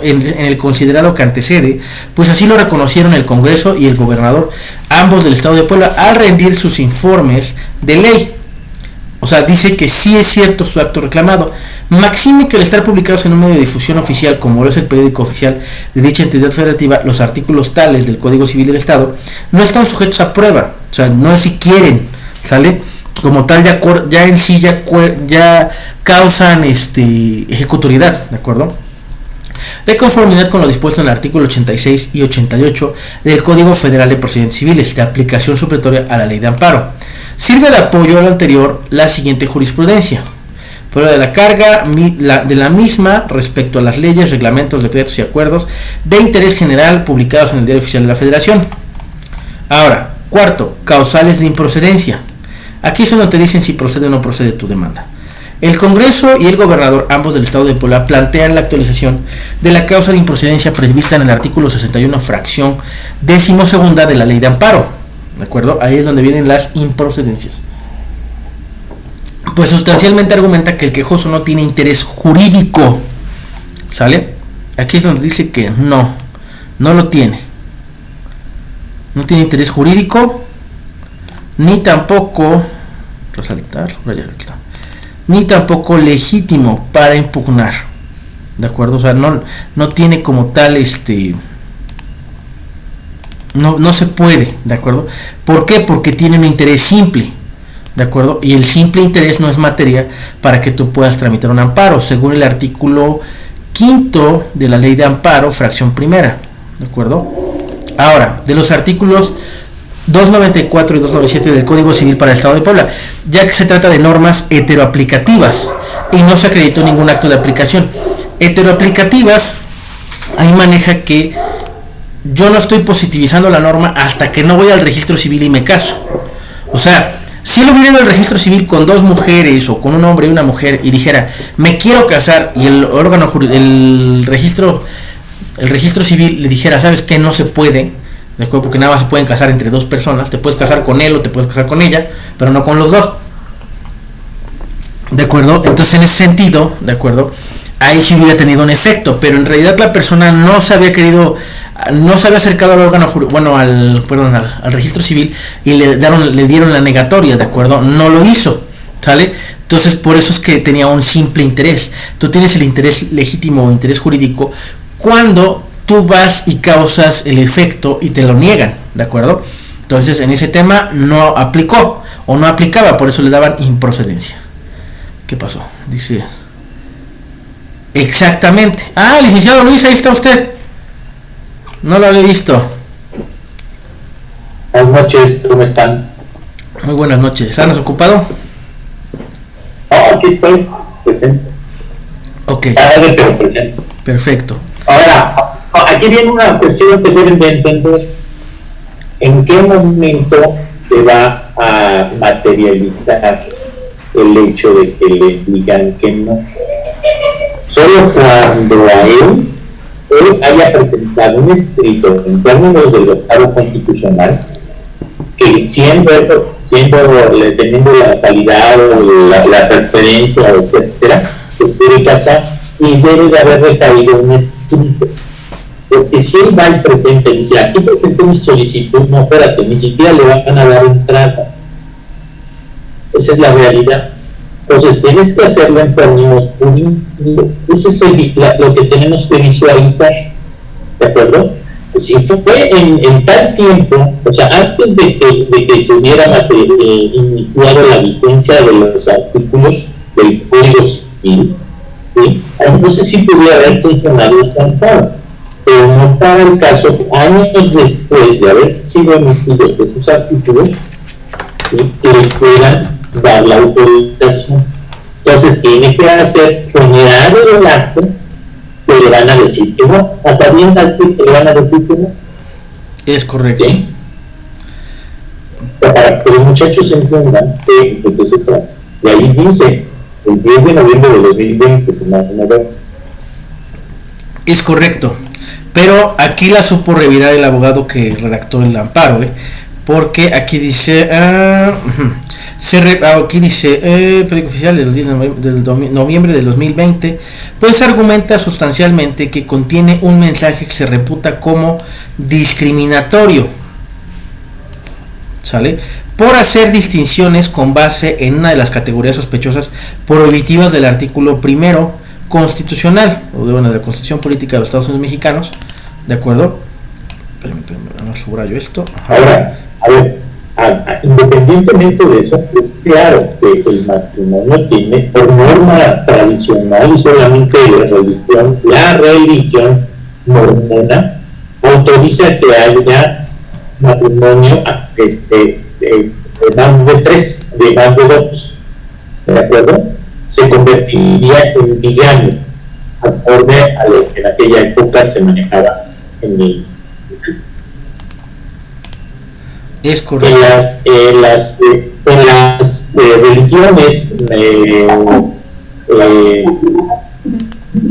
en el considerado que antecede, pues así lo reconocieron el Congreso y el gobernador, ambos del estado de Puebla, al rendir sus informes de ley. O sea, dice que sí es cierto su acto reclamado. Maxime que al estar publicados en un medio de difusión oficial, como lo es el periódico oficial de dicha entidad federativa, los artículos tales del Código Civil del Estado no están sujetos a prueba. O sea, no es si quieren, ¿sale? Como tal, ya en sí ya causan ejecutoriedad, ¿de acuerdo? De conformidad con lo dispuesto en el artículo 86 y 88 del Código Federal de Procedimientos Civiles, de aplicación supletoria a la Ley de Amparo. Sirve de apoyo a lo anterior la siguiente jurisprudencia. Prueba de la carga de la misma respecto a las leyes, reglamentos, decretos y acuerdos de interés general publicados en el Diario Oficial de la Federación. Ahora, cuarto, causales de improcedencia. Aquí es donde te dicen si procede o no procede tu demanda. El Congreso y el gobernador, ambos del estado de Puebla, plantean la actualización de la causa de improcedencia prevista en el artículo 61, fracción 12ª de la Ley de Amparo. ¿De acuerdo? Ahí es donde vienen las improcedencias. Pues sustancialmente argumenta que el quejoso no tiene interés jurídico. ¿Sale? Aquí es donde dice que no lo tiene. No tiene interés jurídico, ni tampoco ni tampoco legítimo para impugnar. ¿De acuerdo? O sea, no tiene como tal no se puede, ¿de acuerdo? ¿Por qué? Porque tiene un interés simple, ¿de acuerdo? Y el simple interés no es materia para que tú puedas tramitar un amparo, según el artículo 5 de la Ley de Amparo, fracción primera, ¿de acuerdo? Ahora, de los artículos 294 y 297 del Código Civil para el Estado de Puebla, ya que se trata de normas heteroaplicativas y no se acreditó ningún acto de aplicación. Heteroaplicativas, ahí maneja que yo no estoy positivizando la norma hasta que no voy al registro civil y me caso. O sea, si lo hubiera el registro civil con dos mujeres o con un hombre y una mujer y dijera, me quiero casar, y el registro civil le dijera, ¿sabes qué? No se puede, ¿de acuerdo? Porque nada más se pueden casar entre dos personas, te puedes casar con él o te puedes casar con ella, pero no con los dos. ¿De acuerdo? Entonces, en ese sentido, ¿de acuerdo? Ahí sí hubiera tenido un efecto, pero en realidad la persona no se había acercado al órgano, al registro civil y le dieron la negatoria, ¿de acuerdo? No lo hizo, ¿sale? Entonces, por eso es que tenía un simple interés. Tú tienes el interés legítimo o interés jurídico cuando tú vas y causas el efecto y te lo niegan, ¿de acuerdo? Entonces, en ese tema no aplicó o no aplicaba, por eso le daban improcedencia. ¿Qué pasó? Dice... Exactamente. Ah, licenciado Luis, ahí está usted. No lo había visto. Buenas noches, ¿cómo están? Muy buenas noches. ¿Andas ocupado? Aquí estoy, presente. Ok. Pero presente. Perfecto. Ahora, aquí viene una cuestión que deben de entender. ¿En qué momento se va a materializar el hecho de que le digan que no? Solo cuando a él haya presentado un escrito en términos del octavo constitucional que teniendo la calidad o la preferencia, etcétera, se puede casar y debe de haber recaído un escrito. Porque si él va al presente y dice, aquí presenté mi solicitud, no, espérate, ni siquiera le van a dar entrada. Esa es la realidad. Entonces tienes que hacerlo en términos jurídicos. Eso es lo que tenemos que visualizar, ¿de acuerdo? Pues si fue en tal tiempo, o sea, antes de que se hubiera iniciado la vigencia de los artículos del Código Civil, ¿sí? Entonces sí pudiera haber funcionado el amparo, pero no para el caso que años después de haber sido emitidos esos artículos, ¿sí? Que le puedan dar la autorización. Entonces tiene que hacer generar el acto que le van a decir que no, a sabiendas que le van a decir que no. Es correcto. ¿Sí? Para que los muchachos entiendan de qué se trata. Y ahí dice, el 10 de noviembre de 2020, es correcto. Pero aquí la supo revirar el abogado que redactó el amparo, porque aquí dice... Aquí dice, periódico oficial del 10 de noviembre del 2020, pues argumenta sustancialmente que contiene un mensaje que se reputa como discriminatorio, ¿sale? Por hacer distinciones con base en una de las categorías sospechosas prohibitivas del artículo primero constitucional, o de la Constitución Política de los Estados Unidos Mexicanos, ¿de acuerdo? Vamos a subrayar esto. Ahora, a ver, independientemente de eso, es claro que el matrimonio tiene por norma tradicional y solamente la religión mormona autoriza que haya matrimonio de más de 3, de más de 2, ¿de acuerdo? Se convertiría en bigamia, acorde a lo que en aquella época se manejaba en el. Es correcto. En las religiones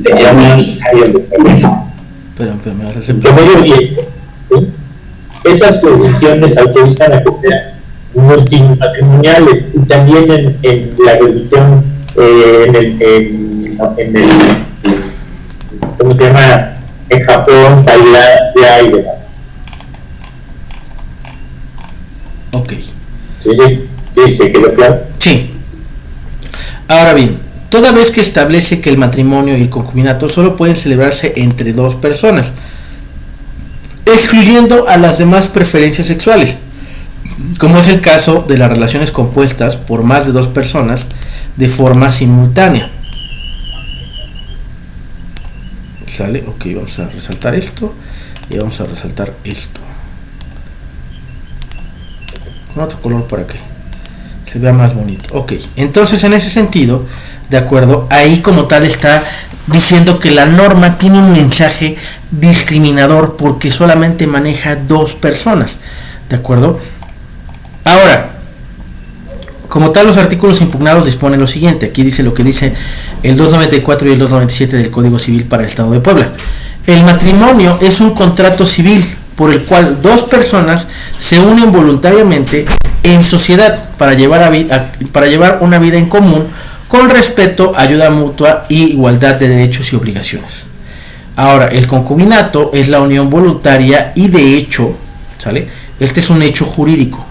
se llaman esas religiones autorizan a que sean multimatrimoniales, y también en la religión ¿cómo se llama? En Japón, Tailandia y demás. Ok. Sí, quedó claro. Sí. Ahora bien, toda vez que establece que el matrimonio y el concubinato solo pueden celebrarse entre 2 personas, excluyendo a las demás preferencias sexuales, como es el caso de las relaciones compuestas por más de 2 personas de forma simultánea. ¿Sale? Ok, vamos a resaltar esto y vamos a resaltar esto con otro color para que se vea más bonito. Ok, entonces en ese sentido, de acuerdo, ahí como tal está diciendo que la norma tiene un mensaje discriminador porque solamente maneja 2 personas, de acuerdo. Ahora, como tal, los artículos impugnados disponen lo siguiente. Aquí dice lo que dice el 294 y el 297 del Código Civil para el Estado de Puebla. El matrimonio es un contrato civil por el cual 2 personas se unen voluntariamente en sociedad para llevar una vida en común con respeto, ayuda mutua y igualdad de derechos y obligaciones. Ahora, el concubinato es la unión voluntaria y de hecho, ¿sale? Este es un hecho jurídico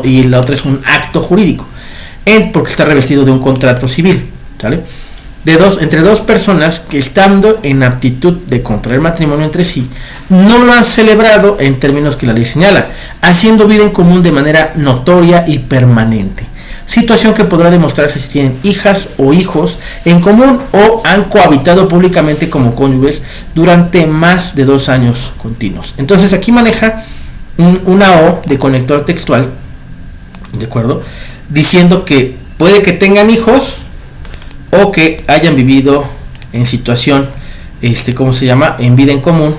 y la otra es un acto jurídico, porque está revestido de un contrato civil, ¿sale? Entre 2 personas que, estando en aptitud de contraer matrimonio entre sí, no lo han celebrado en términos que la ley señala, haciendo vida en común de manera notoria y permanente, situación que podrá demostrarse si tienen hijas o hijos en común o han cohabitado públicamente como cónyuges durante más de 2 años continuos. Entonces aquí maneja una O de conector textual, ¿de acuerdo? Diciendo que puede que tengan hijos o que hayan vivido en situación, ¿cómo se llama? En vida en común,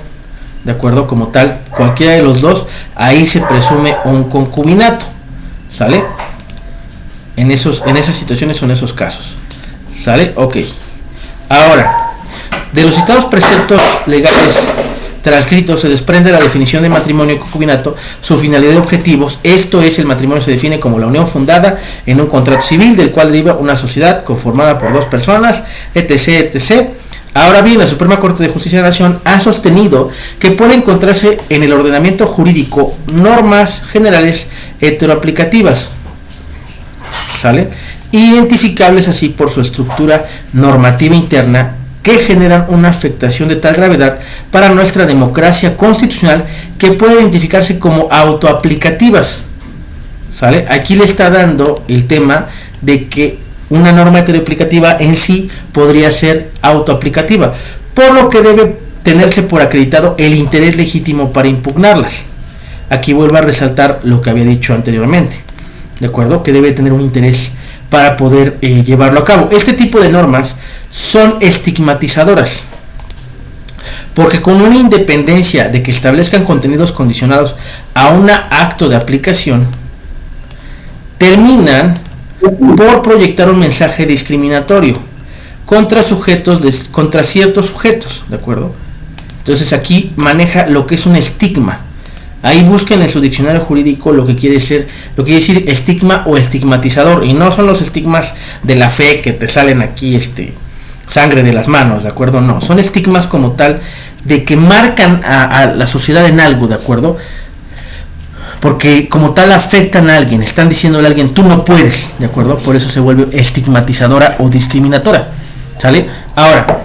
¿de acuerdo? Como tal, cualquiera de los 2, ahí se presume un concubinato, ¿sale? En esas situaciones o en esos casos, ¿sale? Ok. Ahora, de los citados preceptos legales transcritos se desprende la definición de matrimonio y concubinato, su finalidad y objetivos. Esto es, el matrimonio se define como la unión fundada en un contrato civil del cual deriva una sociedad conformada por 2 personas, etc, etc. Ahora bien, la Suprema Corte de Justicia de la Nación ha sostenido que puede encontrarse en el ordenamiento jurídico normas generales heteroaplicativas, ¿sale? Identificables así por su estructura normativa interna, que generan una afectación de tal gravedad para nuestra democracia constitucional que puede identificarse como autoaplicativas, ¿sale? Aquí le está dando el tema de que una norma heteroaplicativa en sí podría ser autoaplicativa, por lo que debe tenerse por acreditado el interés legítimo para impugnarlas. Aquí vuelvo a resaltar lo que había dicho anteriormente, ¿de acuerdo? Que debe tener un interés para poder llevarlo a cabo. Este tipo de normas son estigmatizadoras, porque con una independencia de que establezcan contenidos condicionados a un acto de aplicación, terminan por proyectar un mensaje discriminatorio contra ciertos sujetos, ¿de acuerdo? Entonces aquí maneja lo que es un estigma. Ahí busquen en su diccionario jurídico lo que quiere decir estigma o estigmatizador, y no son los estigmas de la fe que te salen aquí sangre de las manos, ¿de acuerdo? No, son estigmas como tal de que marcan a la sociedad en algo, ¿de acuerdo? Porque como tal afectan a alguien, están diciéndole a alguien, tú no puedes, ¿de acuerdo? Por eso se vuelve estigmatizadora o discriminatoria, ¿sale? Ahora,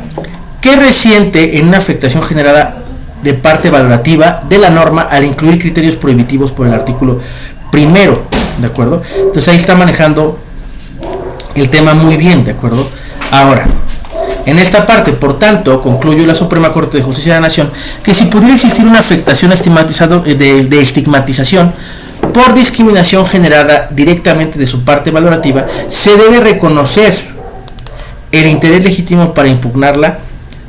¿qué resiente en una afectación generada de parte valorativa de la norma al incluir criterios prohibitivos por el artículo primero, ¿de acuerdo? Entonces ahí está manejando el tema muy bien, ¿de acuerdo? Ahora, en esta parte, por tanto, concluyó la Suprema Corte de Justicia de la Nación que si pudiera existir una afectación de estigmatización por discriminación generada directamente de su parte valorativa, se debe reconocer el interés legítimo para impugnarla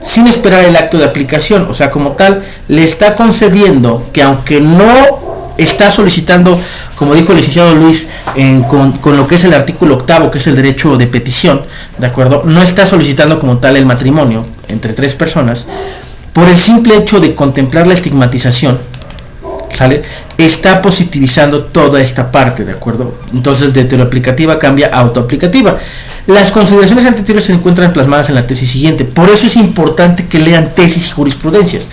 sin esperar el acto de aplicación. O sea, como tal, le está concediendo que aunque no está solicitando, como dijo el licenciado Luis, con lo que es el artículo 8, que es el derecho de petición, ¿de acuerdo? No está solicitando como tal el matrimonio entre 3 personas, por el simple hecho de contemplar la estigmatización, ¿sale? Está positivizando toda esta parte, ¿de acuerdo? Entonces, de heteroaplicativa cambia a autoaplicativa. Las consideraciones anteriores se encuentran plasmadas en la tesis siguiente. Por eso es importante que lean tesis y jurisprudencias.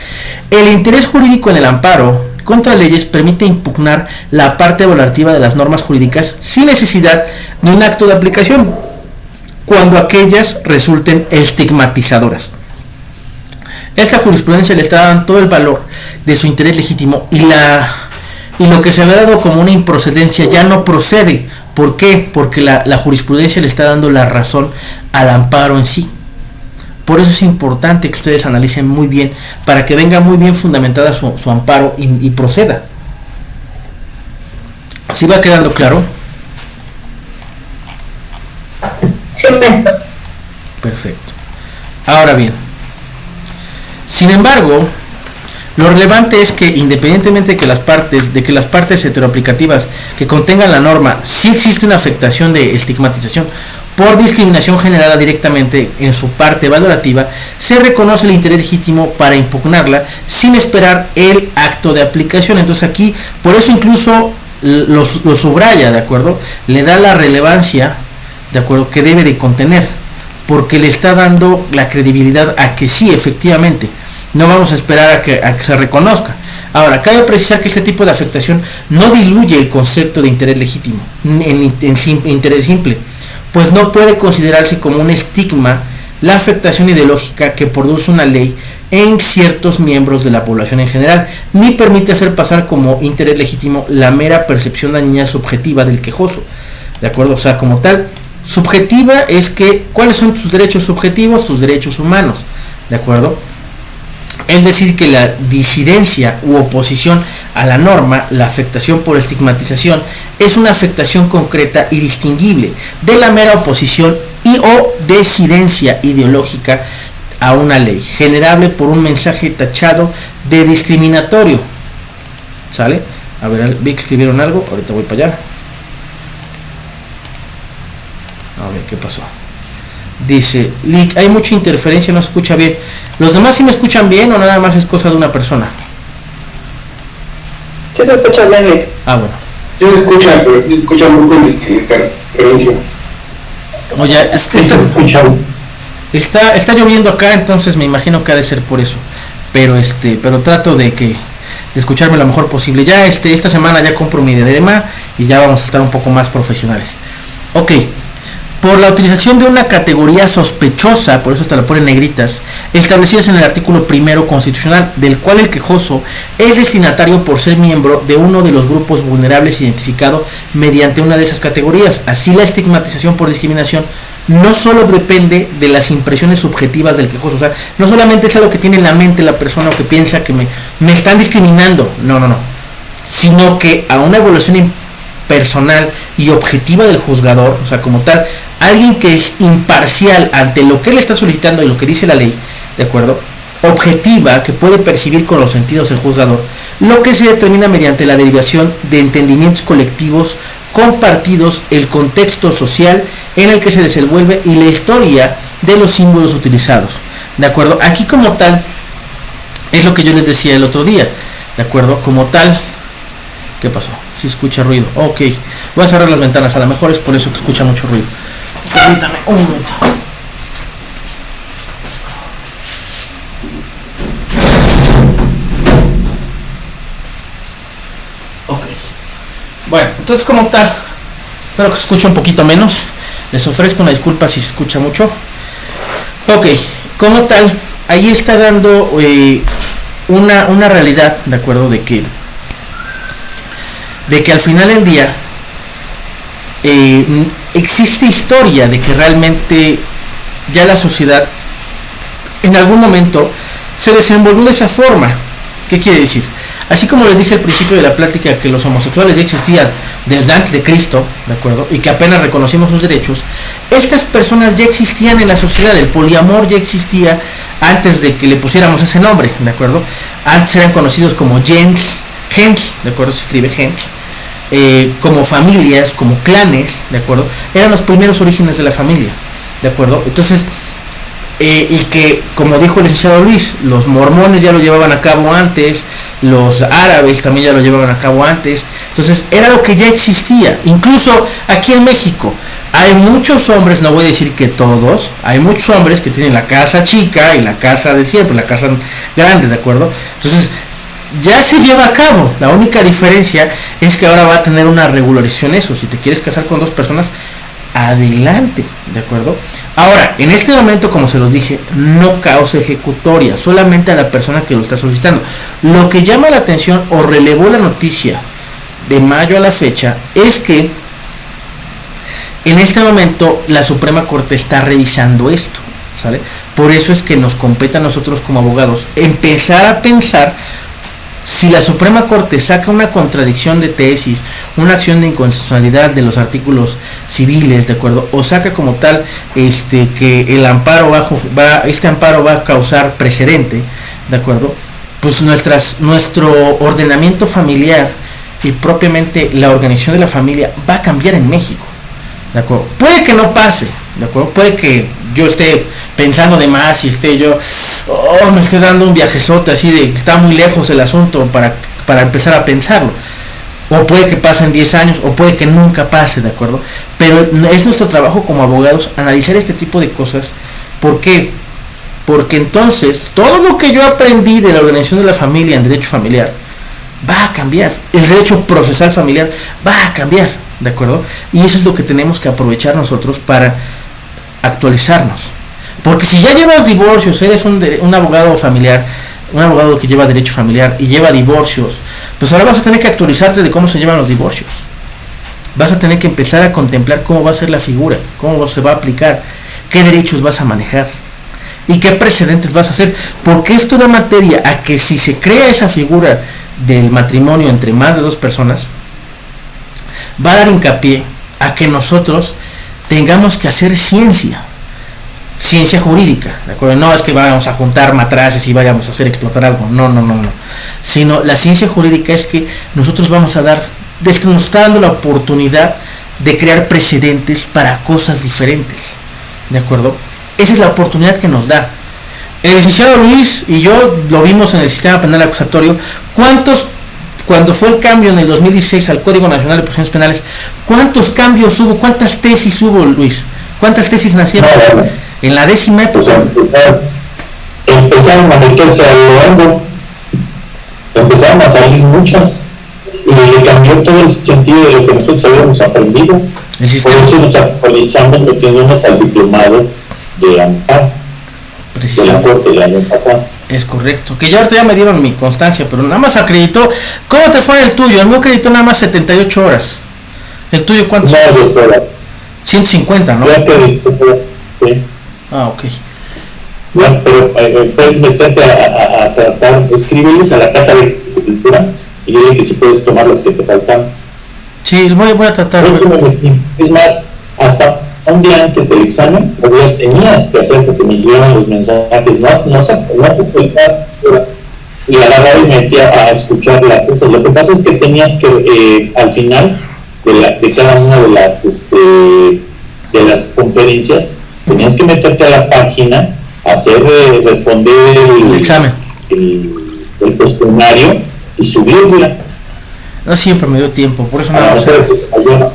El interés jurídico en el amparo contra leyes permite impugnar la parte valorativa de las normas jurídicas sin necesidad de un acto de aplicación, cuando aquellas resulten estigmatizadoras. Esta jurisprudencia le está dando todo el valor de su interés legítimo, y lo que se había dado como una improcedencia ya no procede. ¿Por qué? Porque la jurisprudencia le está dando la razón al amparo en sí. Por eso es importante que ustedes analicen muy bien, para que venga muy bien fundamentada su amparo y proceda. ¿Sí va quedando claro? Sí, maestro. Perfecto. Ahora bien, sin embargo, lo relevante es que independientemente de que las partes heteroaplicativas que contengan la norma, sí existe una afectación de estigmatización por discriminación generada directamente en su parte valorativa, se reconoce el interés legítimo para impugnarla sin esperar el acto de aplicación. Entonces aquí, por eso incluso lo subraya, ¿de acuerdo? Le da la relevancia, ¿de acuerdo?, que debe de contener, porque le está dando la credibilidad a que sí, efectivamente, no vamos a esperar a que se reconozca. Ahora, cabe precisar que este tipo de afectación no diluye el concepto de interés legítimo en interés simple, pues no puede considerarse como un estigma la afectación ideológica que produce una ley en ciertos miembros de la población en general, ni permite hacer pasar como interés legítimo la mera percepción dañina subjetiva del quejoso, ¿de acuerdo? O sea, como tal, subjetiva es que, ¿cuáles son tus derechos subjetivos? Tus derechos humanos, ¿de acuerdo? Es decir, que la disidencia u oposición a la norma, la afectación por estigmatización, es una afectación concreta y distinguible de la mera oposición o disidencia ideológica a una ley, generable por un mensaje tachado de discriminatorio. ¿Sale? A ver, vi que escribieron algo, ahorita voy para allá. A ver, ¿qué pasó? Dice, hay mucha interferencia, no se escucha bien. ¿Los demás sí me escuchan bien o nada más es cosa de una persona? Sí se escucha bien, Lick. Ah, bueno. Sí se escucha, pero sí se escucha mucho interferencia. Oye, está lloviendo acá, entonces me imagino que ha de ser por eso. Pero trato de escucharme lo mejor posible. Ya esta semana ya compro mi diadema y ya vamos a estar un poco más profesionales. Ok. Por la utilización de una categoría sospechosa, por eso te la ponen negritas, establecidas en el artículo 1 constitucional, del cual el quejoso es destinatario por ser miembro de uno de los grupos vulnerables identificado mediante una de esas categorías. Así, la estigmatización por discriminación no solo depende de las impresiones subjetivas del quejoso, o sea, no solamente es algo que tiene en la mente la persona o que piensa que me están discriminando, no, sino que a una evaluación personal y objetiva del juzgador, o sea, como tal, alguien que es imparcial ante lo que él está solicitando y lo que dice la ley, ¿de acuerdo? Objetiva, que puede percibir con los sentidos el juzgador, lo que se determina mediante la derivación de entendimientos colectivos compartidos, el contexto social en el que se desenvuelve y la historia de los símbolos utilizados, ¿de acuerdo? Aquí como tal, es lo que yo les decía el otro día, ¿de acuerdo? Como tal, ¿Qué pasó? Si escucha ruido. Ok. Voy a cerrar las ventanas. A lo mejor es por eso que escucha mucho ruido. Permítame un momento. Ok. Bueno, entonces como tal, espero que se escuche un poquito menos. Les ofrezco una disculpa si se escucha mucho. Ok. Como tal, ahí está dando una realidad, ¿de acuerdo? De que al final del día existe historia de que realmente ya la sociedad en algún momento se desenvolvió de esa forma. ¿Qué quiere decir? Así como les dije al principio de la plática que los homosexuales ya existían desde antes de Cristo, ¿de acuerdo? Y que apenas reconocimos sus derechos, estas personas ya existían en la sociedad, el poliamor ya existía antes de que le pusiéramos ese nombre, ¿de acuerdo? Antes eran conocidos como gens, ¿de acuerdo? Se escribe gens, como familias, como clanes, ¿de acuerdo? Eran los primeros orígenes de la familia, ¿de acuerdo? Entonces, y que, como dijo el licenciado Luis, los mormones ya lo llevaban a cabo antes, los árabes también ya lo llevaban a cabo antes, entonces era lo que ya existía. Incluso aquí en México hay muchos hombres, no voy a decir que todos, hay muchos hombres que tienen la casa chica y la casa de siempre, la casa grande, ¿de acuerdo? Entonces ya se lleva a cabo. La única diferencia es que ahora va a tener una regularización eso. Si te quieres casar con dos personas, adelante, ¿de acuerdo? Ahora, en este momento, como se los dije, no causa ejecutoria, solamente a la persona que lo está solicitando. Lo que llama la atención o relevó la noticia de mayo a la fecha es que en este momento la Suprema Corte está revisando esto, ¿sale? Por eso es que nos compete a nosotros como abogados empezar a pensar si la Suprema Corte saca una contradicción de tesis, una acción de inconstitucionalidad de los artículos civiles, ¿de acuerdo? O saca como tal que el amparo este amparo va a causar precedente, ¿de acuerdo? Pues nuestro ordenamiento familiar y propiamente la organización de la familia va a cambiar en México, ¿de acuerdo? Puede que no pase, ¿de acuerdo? Puede que yo esté pensando de más y me estoy dando un viajezote así de que está muy lejos el asunto para empezar a pensarlo. O puede que pasen 10 años, o puede que nunca pase, ¿de acuerdo? Pero es nuestro trabajo como abogados analizar este tipo de cosas. ¿Por qué? Porque entonces todo lo que yo aprendí de la organización de la familia en derecho familiar va a cambiar. El derecho procesal familiar va a cambiar, ¿de acuerdo? Y eso es lo que tenemos que aprovechar nosotros para actualizarnos. Porque si ya llevas divorcios, eres un abogado familiar, un abogado que lleva derecho familiar y lleva divorcios, pues ahora vas a tener que actualizarte de cómo se llevan los divorcios. Vas a tener que empezar a contemplar cómo va a ser la figura, cómo se va a aplicar, qué derechos vas a manejar y qué precedentes vas a hacer, porque esto da materia a que si se crea esa figura del matrimonio entre más de dos personas, va a dar hincapié a que nosotros tengamos que hacer ciencia jurídica, ¿de acuerdo? No es que vamos a juntar matraces y vayamos a hacer explotar algo, no, sino la ciencia jurídica es que nosotros vamos a dar, nos está dando la oportunidad de crear precedentes para cosas diferentes, ¿de acuerdo? Esa es la oportunidad que nos da. El licenciado Luis y yo lo vimos en el sistema penal acusatorio. Cuando fue el cambio en el 2016 al Código Nacional de Procedimientos Penales, ¿cuántos cambios hubo? ¿Cuántas tesis hubo, Luis? ¿Cuántas tesis nacieron? En la 10ª época. Empezaron a meterse a lo hondo, empezaron a salir muchas, y le cambió todo el sentido de lo que nosotros habíamos aprendido. Por eso nos actualizamos metiéndonos al diplomado de amparo de la Corte del año pasado. Es correcto, que ya ahorita ya me dieron mi constancia, pero nada más acreditó. ¿Cómo te fue el tuyo? El mío acreditó nada más 78 horas. ¿El tuyo cuánto? 150, ¿no? Sí. Ah, ok. Bueno, pero puedes meterte a tratar, escríbeles a la Casa de Cultura y dile que si puedes tomar las que te faltan. Sí, voy a tratar. Es más, hasta un día antes del examen, tenías que hacer porque me llegaban los mensajes, no se publicar, y agarrar y metía a escuchar las cosas. Lo que pasa es que tenías que, al final de cada una de las conferencias, tenías que meterte a la página, responder el examen, el cuestionario y subirla. No siempre me dio tiempo, por eso no Ah, lo sé. yo,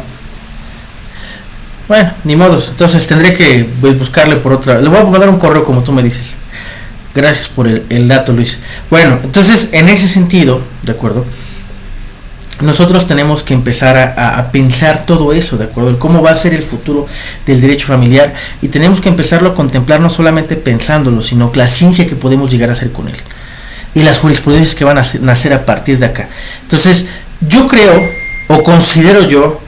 Bueno, ni modos, entonces tendré que buscarle por otra. Le voy a mandar un correo como tú me dices. Gracias por el dato, Luis. Bueno, entonces en ese sentido, ¿de acuerdo? Nosotros tenemos que empezar a pensar todo eso, ¿de acuerdo? El cómo va a ser el futuro del derecho familiar, y tenemos que empezarlo a contemplar no solamente pensándolo, sino la ciencia que podemos llegar a hacer con él y las jurisprudencias que van a nacer a partir de acá. Entonces, yo creo o considero yo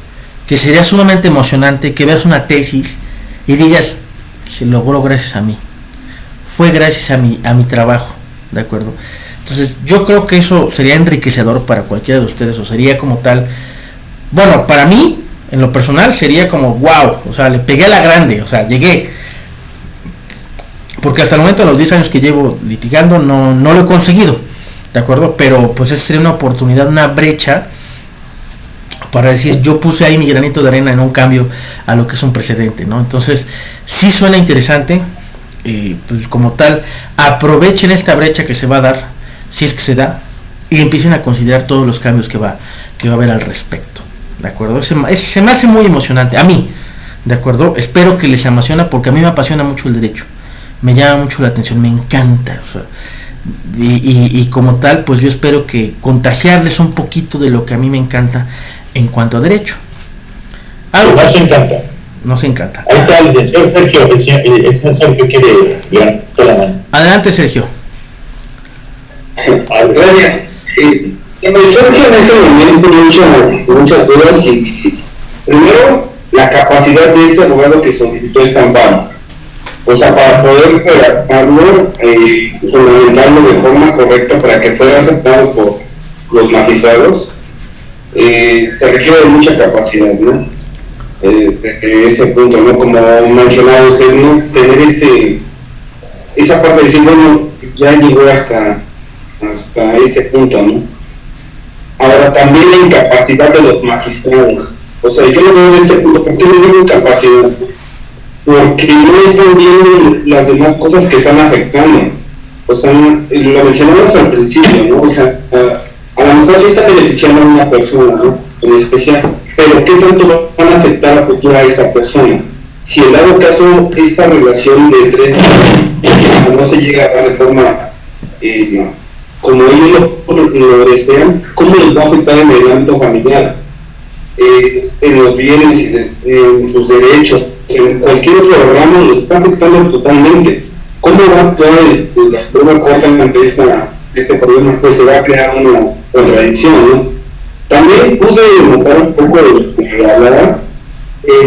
que sería sumamente emocionante que veas una tesis y digas, se logró gracias a mí, fue gracias a mi trabajo, ¿de acuerdo? Entonces yo creo que eso sería enriquecedor para cualquiera de ustedes, o sería como tal, bueno, para mí, en lo personal, sería como wow, o sea, le pegué a la grande, o sea, llegué. Porque hasta el momento, en los 10 años que llevo litigando, no lo he conseguido, ¿de acuerdo? Pero pues esa sería una oportunidad, una brecha para decir, yo puse ahí mi granito de arena en un cambio a lo que es un precedente, ¿no? Entonces, sí suena interesante, pues como tal, aprovechen esta brecha que se va a dar, si es que se da, y empiecen a considerar todos los cambios que va a haber al respecto, ¿de acuerdo? Se me hace muy emocionante, a mí, ¿de acuerdo? Espero que les emociona, porque a mí me apasiona mucho el derecho, me llama mucho la atención, me encanta, o sea, y como tal, pues yo espero que contagiarles un poquito de lo que a mí me encanta en cuanto a derecho. Algo nos encanta. nos encanta. Ahí está el licenciado Sergio, el señor Sergio quiere levantar la mano. Adelante, Sergio. Gracias. Me surgen en este momento muchas dudas y primero la capacidad de este abogado que solicitó este amparo. O sea, para poder redactarlo, fundamentarlo de forma correcta para que fuera aceptado por los magistrados, se requiere de mucha capacidad, ¿no? Desde ese punto, ¿no? Como mencionaba usted, ¿no? Tener esa parte de decir, bueno, ya llegó hasta este punto, ¿no? Ahora, también la incapacidad de los magistrados. O sea, yo lo veo de este punto, ¿por qué no digo incapacidad? Porque no están viendo las demás cosas que están afectando. O sea, lo mencionamos al principio, ¿no? O sea, a lo mejor sí está beneficiando a una persona, ¿no? En especial, pero ¿qué tanto van a afectar a futuro a esta persona? Si en dado caso esta relación de 3 no se llega a dar de forma como ellos lo desean, ¿cómo les va a afectar en el ámbito familiar? En los bienes y en sus derechos, en cualquier otro ramo los está afectando totalmente. ¿Cómo va a actuar la Suprema Corte ante este problema? Pues se va a crear una contradicción, ¿no? También pude notar un poco de hablar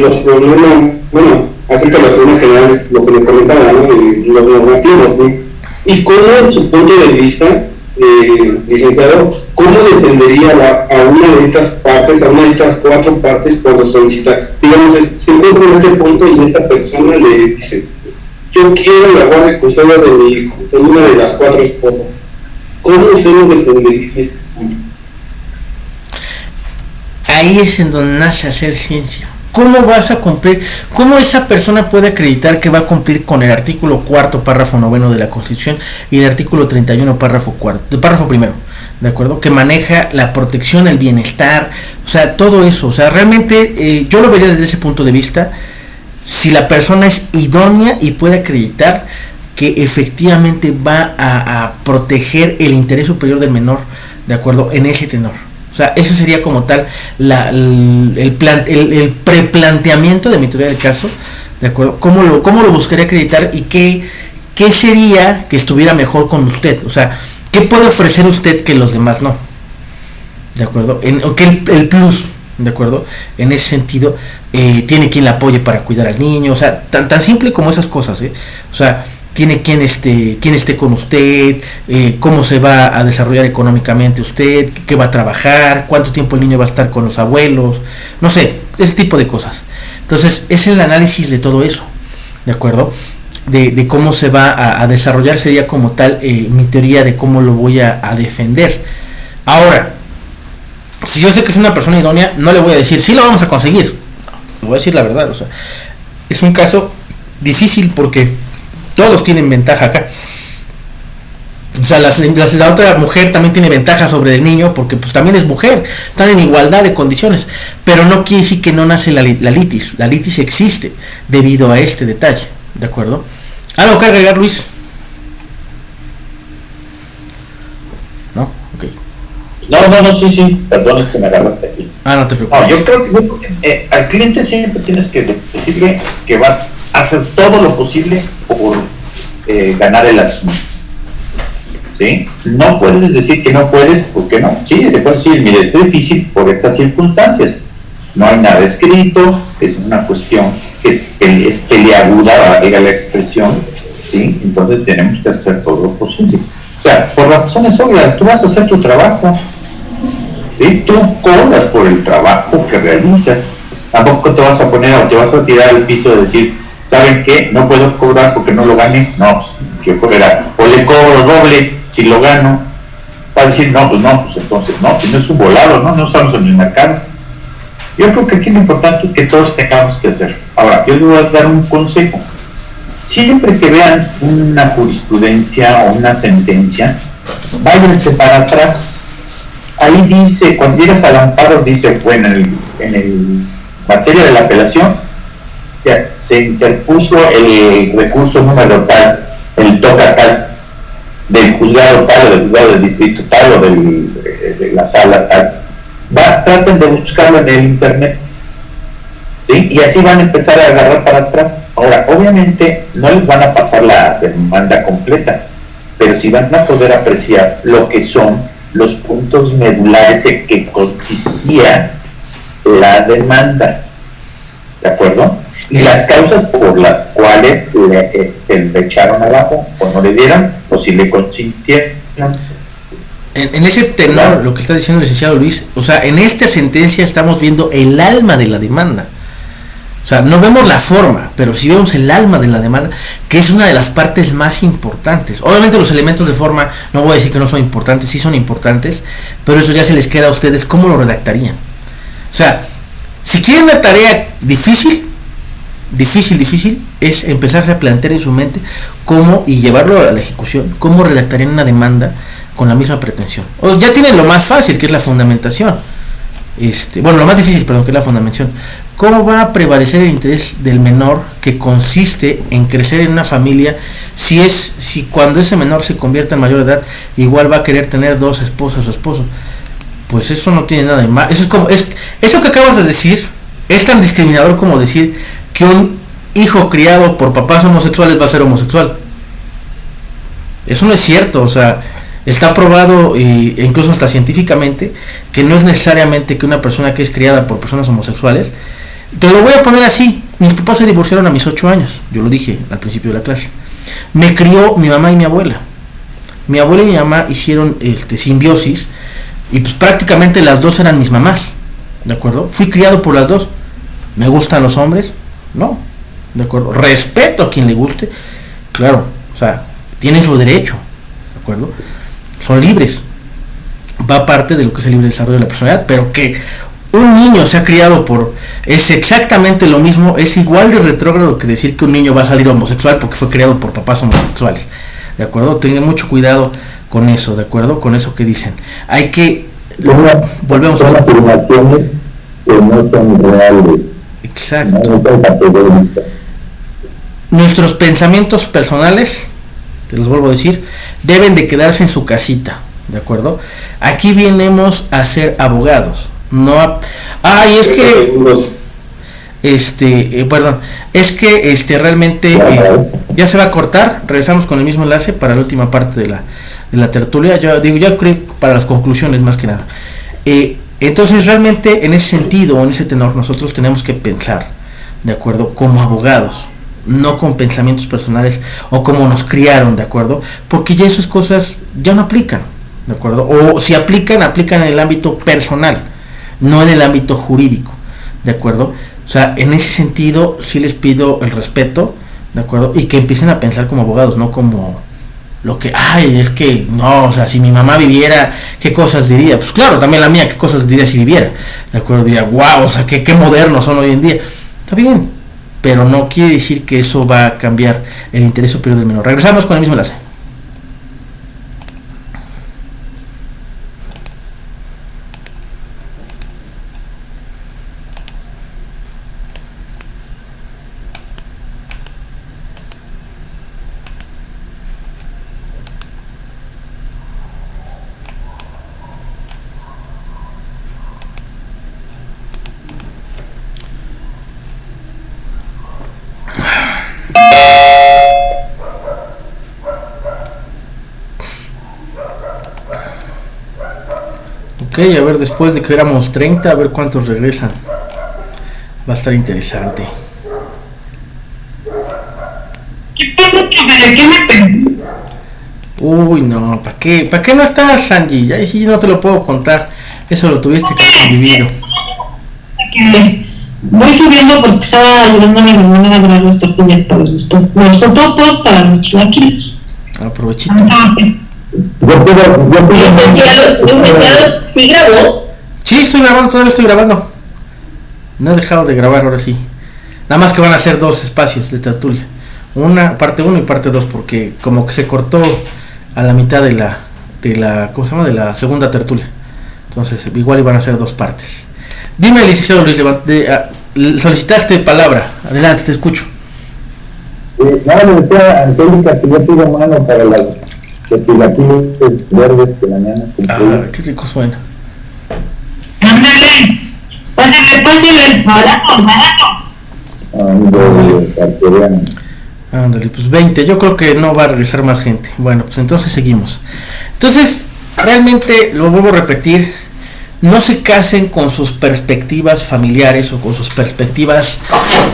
los problemas, bueno, acerca de los problemas generales, lo que le comentaba, ¿no? De los normativos, ¿no? Y cómo, en su punto de vista, licenciado, ¿cómo defendería a una de estas partes, a una de estas 4 partes cuando solicita? Digamos, se encuentra en este punto y esta persona le dice, yo quiero la guardia y custodia de mi hijo, de una de las 4 esposas. ¿Cómo se lo defendería este punto? Ahí es en donde nace hacer ciencia. ¿Cómo vas a cumplir? ¿Cómo esa persona puede acreditar que va a cumplir con el artículo 4, párrafo 9 de la Constitución y el artículo 31, párrafo primero, ¿de acuerdo? Que maneja la protección, el bienestar, o sea, todo eso. O sea, realmente yo lo vería desde ese punto de vista, si la persona es idónea y puede acreditar que efectivamente va a proteger el interés superior del menor, ¿de acuerdo? En ese tenor. O sea, eso sería como tal el preplanteamiento de mi teoría del caso, ¿de acuerdo? ¿Cómo lo buscaría acreditar y qué sería que estuviera mejor con usted? O sea, ¿qué puede ofrecer usted que los demás no? ¿De acuerdo? El plus, ¿de acuerdo? En ese sentido, tiene quien la apoye para cuidar al niño, o sea, tan simple como esas cosas, ¿eh? O sea, tiene quien esté con usted, cómo se va a desarrollar económicamente usted, qué va a trabajar, cuánto tiempo el niño va a estar con los abuelos, no sé, ese tipo de cosas. Entonces, es el análisis de todo eso, ¿de acuerdo? De cómo se va a desarrollar, sería como tal mi teoría de cómo lo voy a defender. Ahora, si yo sé que es una persona idónea, no le voy a decir, sí lo vamos a conseguir, le voy a decir la verdad, o sea, es un caso difícil porque todos tienen ventaja acá. O sea, la otra mujer también tiene ventaja sobre el niño porque pues también es mujer, están en igualdad de condiciones, pero no quiere decir que no nace la litis. La litis existe debido a este detalle, ¿de acuerdo? ¿Algo que agregar, Luis? ¿No? Ok. No, sí, perdón, es que me agarraste aquí. No te preocupes. No, yo creo que al cliente siempre tienes que decirle que vas a hacer todo lo posible por ganar el asunto. ¿Sí? No puedes decir que no puedes, ¿por qué no? Sí, te puedes decir, mire, es difícil por estas circunstancias. No hay nada escrito, es una cuestión que es peleaguda, valga la expresión, ¿sí? Entonces tenemos que hacer todo lo posible. O sea, por razones obvias, tú vas a hacer tu trabajo, ¿sí? Tú cobras por el trabajo que realizas. Tampoco te vas a poner o te vas a tirar al piso de decir, ¿saben qué? No puedo cobrar porque no lo gane. No, yo cobrará. O le cobro doble si lo gano. Va a decir, no, pues entonces no, si no es un volado, no estamos en el mercado. Yo creo que aquí lo importante es que todos tengamos que hacer. Ahora, yo les voy a dar un consejo. Siempre que vean una jurisprudencia o una sentencia, váyanse para atrás. Ahí dice, cuando llegas al amparo, dice, bueno, en el materia de la apelación, ya, se interpuso el recurso número tal, el toca tal, del juzgado tal, o del juzgado del distrito tal, o de la sala tal. Traten de buscarlo en el internet, ¿sí? Y así van a empezar a agarrar para atrás. Ahora, obviamente, no les van a pasar la demanda completa, pero sí van a poder apreciar lo que son los puntos medulares en que consistía la demanda, ¿de acuerdo? Y las causas por las cuales se le echaron abajo, o no le dieron, o si le consintieron. En ese tenor, lo que está diciendo el licenciado Luis, o sea, en esta sentencia estamos viendo el alma de la demanda. O sea, no vemos la forma, pero sí vemos el alma de la demanda, que es una de las partes más importantes. Obviamente los elementos de forma, no voy a decir que no son importantes, sí son importantes, pero eso ya se les queda a ustedes cómo lo redactarían. O sea, si quieren una tarea difícil, es empezarse a plantear en su mente cómo, y llevarlo a la ejecución, cómo redactarían una demanda con la misma pretensión. O ya tienen lo más fácil, que es la fundamentación. Lo más difícil, perdón, que es la fundamentación. ¿Cómo va a prevalecer el interés del menor, que consiste en crecer en una familia, si cuando ese menor se convierta en mayor de edad, igual va a querer tener dos esposas o esposo? Pues eso no tiene nada de mal. Eso que acabas de decir es tan discriminador como decir que un hijo criado por papás homosexuales va a ser homosexual. Eso no es cierto. O sea, está probado, e incluso hasta científicamente, que no es necesariamente que una persona que es criada por personas homosexuales. Te lo voy a poner así: mis papás se divorciaron a mis 8 años, yo lo dije al principio de la clase. Me crió mi mamá y mi abuela. Mi abuela y mi mamá hicieron simbiosis, y pues prácticamente las dos eran mis mamás, ¿de acuerdo? Fui criado por las dos. ¿Me gustan los hombres? No, ¿de acuerdo? Respeto a quien le guste, claro, o sea, tienen su derecho, ¿de acuerdo? Son libres, va parte de lo que es el libre desarrollo de la personalidad, pero que un niño se ha criado es exactamente lo mismo, es igual de retrógrado que decir que un niño va a salir homosexual porque fue criado por papás homosexuales, ¿de acuerdo? Tengan mucho cuidado con eso, ¿de acuerdo? Con eso que dicen. Hay que... volvemos a... afirmaciones que no son reales. Exacto. Nuestros pensamientos personales, te los vuelvo a decir, deben de quedarse en su casita, ¿de acuerdo? Aquí venimos a ser abogados, no a... es que realmente ya se va a cortar. Regresamos con el mismo enlace para la última parte de la tertulia. Yo creo para las conclusiones más que nada. Entonces realmente en ese sentido, en ese tenor, nosotros tenemos que pensar, ¿de acuerdo? Como abogados, no con pensamientos personales o como nos criaron, ¿de acuerdo? Porque ya esas cosas ya no aplican, ¿de acuerdo? O si aplican en el ámbito personal, no en el ámbito jurídico, ¿de acuerdo? O sea, en ese sentido sí les pido el respeto, ¿de acuerdo? Y que empiecen a pensar como abogados, no como lo que, es que no, o sea, si mi mamá viviera, ¿qué cosas diría? Pues claro, también la mía, ¿qué cosas diría si viviera? ¿De acuerdo? Diría, wow, o sea, qué modernos son hoy en día. Está bien, pero no quiere decir que eso va a cambiar el interés superior del menor. Regresamos con el mismo enlace. Ok, a ver, después de que éramos 30, a ver cuántos regresan. Va a estar interesante. ¿Qué pasó, profe? ¿De qué me perdí? Uy, no, ¿para qué? ¿Para qué no estás, Angie? Ya sí no te lo puedo contar. Eso lo tuviste que haber vivido. Que voy subiendo porque estaba ayudando a mi hermana a grabar las tortillas para los totopos, para los chilaquiles. Aprovechito. Licenciado, ¿sí grabó? Sí, estoy grabando, todavía estoy grabando. No he dejado de grabar ahora sí. Nada más que van a ser 2 espacios de tertulia. Una, parte 1 y parte 2, porque como que se cortó a la mitad de la ¿cómo se llama? De la segunda tertulia. Entonces, igual iban a ser 2 partes. Dime, licenciado Luis, solicitaste palabra. Adelante, te escucho. Nada, me decía Angélica que yo pido mano para las chilaquiles verdes que mañana. Ah, qué rico suena. Ándale, pásale, barato. Ándale, pues 20. Yo creo que no va a regresar más gente. Bueno, pues entonces seguimos. Entonces, realmente, lo vuelvo a repetir, no se casen con sus perspectivas familiares o con sus perspectivas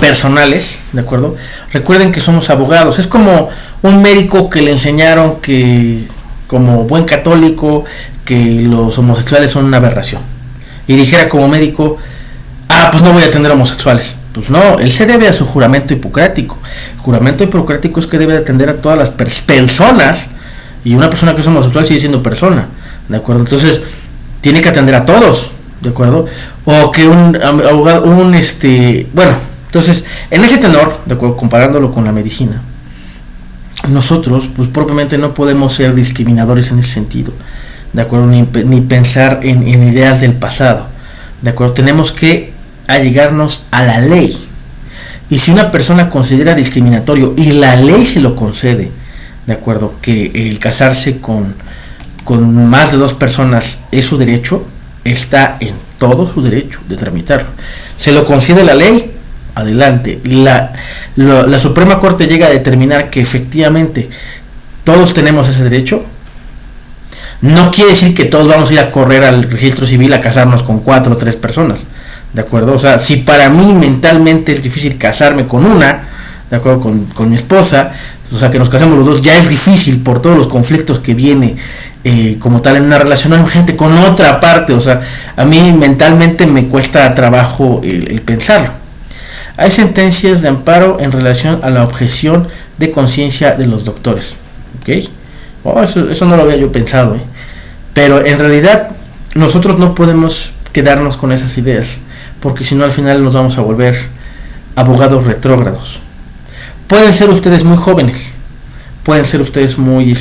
personales, ¿de acuerdo? Recuerden que somos abogados. Es como un médico que le enseñaron que, como buen católico, que los homosexuales son una aberración. Y dijera como médico, pues no voy a atender homosexuales. Pues no, él se debe a su juramento hipocrático. El juramento hipocrático es que debe atender a todas las personas, y una persona que es homosexual sigue siendo persona, ¿de acuerdo? Entonces, tiene que atender a todos, ¿de acuerdo? O que un abogado, bueno, entonces, en ese tenor, ¿de acuerdo? Comparándolo con la medicina, nosotros, pues propiamente no podemos ser discriminadores en ese sentido, ¿de acuerdo? Ni pensar en ideas del pasado, ¿de acuerdo? Tenemos que allegarnos a la ley. Y si una persona considera discriminatorio y la ley se lo concede, ¿de acuerdo? Que el casarse con más de 2 personas es su derecho, está en todo su derecho de tramitarlo. Se lo concede la ley, adelante. La Suprema Corte llega a determinar que efectivamente todos tenemos ese derecho. No quiere decir que todos vamos a ir a correr al registro civil a casarnos con 4 o 3 personas, ¿de acuerdo? O sea, si para mí mentalmente es difícil casarme con una, ¿de acuerdo? Con mi esposa, o sea, que nos casemos los 2, ya es difícil por todos los conflictos que viene como tal en una relación. No, imagínate con otra parte, o sea, a mí mentalmente me cuesta trabajo el pensarlo. Hay sentencias de amparo en relación a la objeción de conciencia de los doctores, ¿ok? Eso no lo había yo pensado, pero en realidad nosotros no podemos quedarnos con esas ideas, porque si no al final nos vamos a volver abogados retrógrados. Pueden ser ustedes muy jóvenes, pueden ser ustedes muy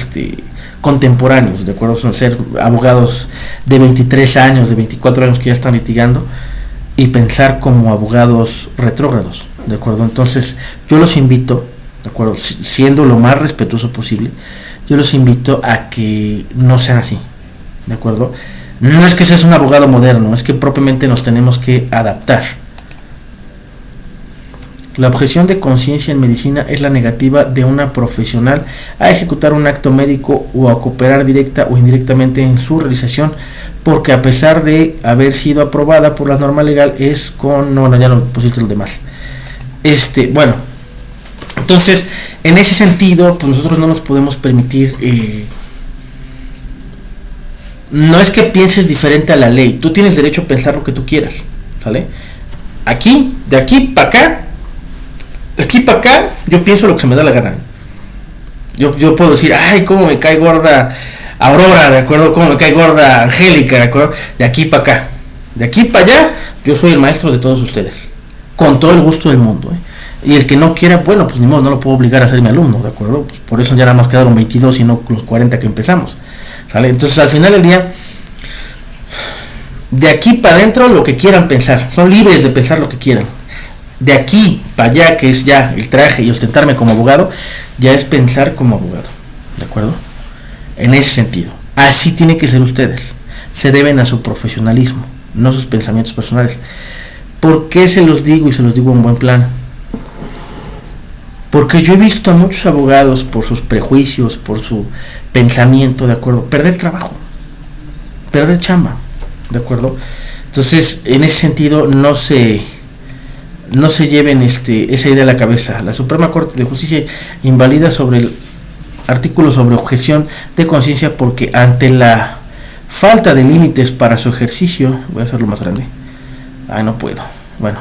contemporáneos, ¿de acuerdo? Son ser abogados de 23 años, de 24 años que ya están litigando, y pensar como abogados retrógrados, ¿de acuerdo? Entonces yo los invito, ¿de acuerdo? Siendo lo más respetuoso posible, yo los invito a que no sean así, ¿de acuerdo? No es que seas un abogado moderno, es que propiamente nos tenemos que adaptar. La objeción de conciencia en medicina es la negativa de una profesional a ejecutar un acto médico o a cooperar directa o indirectamente en su realización, porque a pesar de haber sido aprobada por la norma legal es con... No, ya no pusiste los demás. Bueno, entonces, en ese sentido, pues nosotros no nos podemos permitir... no es que pienses diferente a la ley, tú tienes derecho a pensar lo que tú quieras, ¿sale? Aquí, de aquí para acá, yo pienso lo que se me da la gana. Yo puedo decir, ay, cómo me cae gorda Aurora, ¿de acuerdo? Cómo me cae gorda Angélica, ¿de acuerdo? De aquí para acá, de aquí para allá, yo soy el maestro de todos ustedes, con todo el gusto del mundo, Y el que no quiera, bueno, pues ni modo, no lo puedo obligar a ser mi alumno, ¿de acuerdo? Pues por eso ya nada más quedaron 22 y no los 40 que empezamos, ¿sale? Entonces al final del día, de aquí para adentro lo que quieran pensar, son libres de pensar lo que quieran. De aquí para allá, que es ya el traje y ostentarme como abogado, ya es pensar como abogado, ¿de acuerdo? En ese sentido, así tienen que ser ustedes, se deben a su profesionalismo, no sus pensamientos personales. ¿Por qué se los digo y se los digo en buen plan? Porque yo he visto a muchos abogados, por sus prejuicios, por su pensamiento, ¿de acuerdo?, perder trabajo, perder chamba, ¿de acuerdo? Entonces, en ese sentido, no se lleven esa idea a la cabeza. La Suprema Corte de Justicia invalida sobre el artículo sobre objeción de conciencia porque ante la falta de límites para su ejercicio, voy a hacerlo más grande, no puedo, bueno,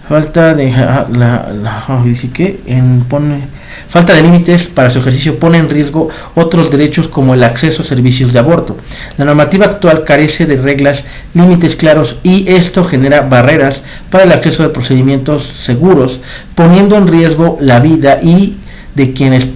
falta de dice que falta de límites para su ejercicio pone en riesgo otros derechos como el acceso a servicios de aborto. La normativa actual carece de reglas, límites claros y esto genera barreras para el acceso de procedimientos seguros, poniendo en riesgo la vida y de quienes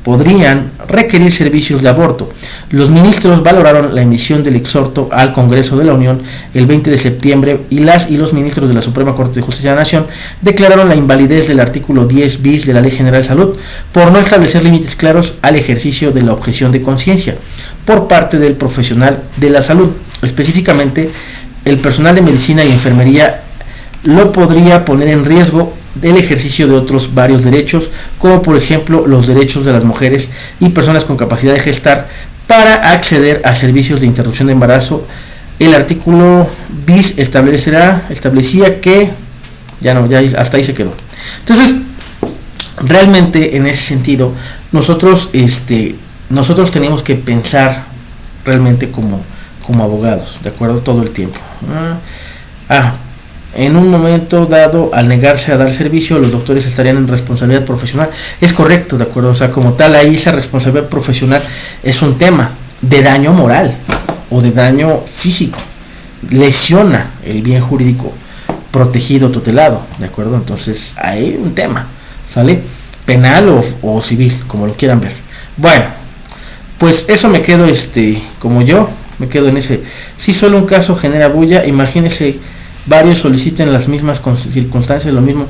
podrían requerir servicios de aborto. Los ministros valoraron la emisión del exhorto al Congreso de la Unión el 20 de septiembre y los ministros de la Suprema Corte de Justicia de la Nación declararon la invalidez del artículo 10 bis de la Ley General de Salud por no establecer límites claros al ejercicio de la objeción de conciencia por parte del profesional de la salud. Específicamente, el personal de medicina y enfermería lo podría poner en riesgo del ejercicio de otros varios derechos, como por ejemplo los derechos de las mujeres y personas con capacidad de gestar para acceder a servicios de interrupción de embarazo. El artículo bis establecía que ya hasta ahí se quedó. Entonces, realmente en ese sentido, nosotros tenemos que pensar realmente como abogados, de acuerdo, todo el tiempo. En un momento dado, al negarse a dar servicio, los doctores estarían en responsabilidad profesional. Es correcto, de acuerdo, o sea, como tal, ahí esa responsabilidad profesional es un tema de daño moral o de daño físico. Lesiona el bien jurídico protegido, tutelado, de acuerdo. Entonces, hay un tema, ¿sale? Penal o civil, como lo quieran ver. Bueno, pues eso me quedo, como yo, me quedo en ese. Si solo un caso genera bulla, imagínese varios soliciten las mismas circunstancias, lo mismo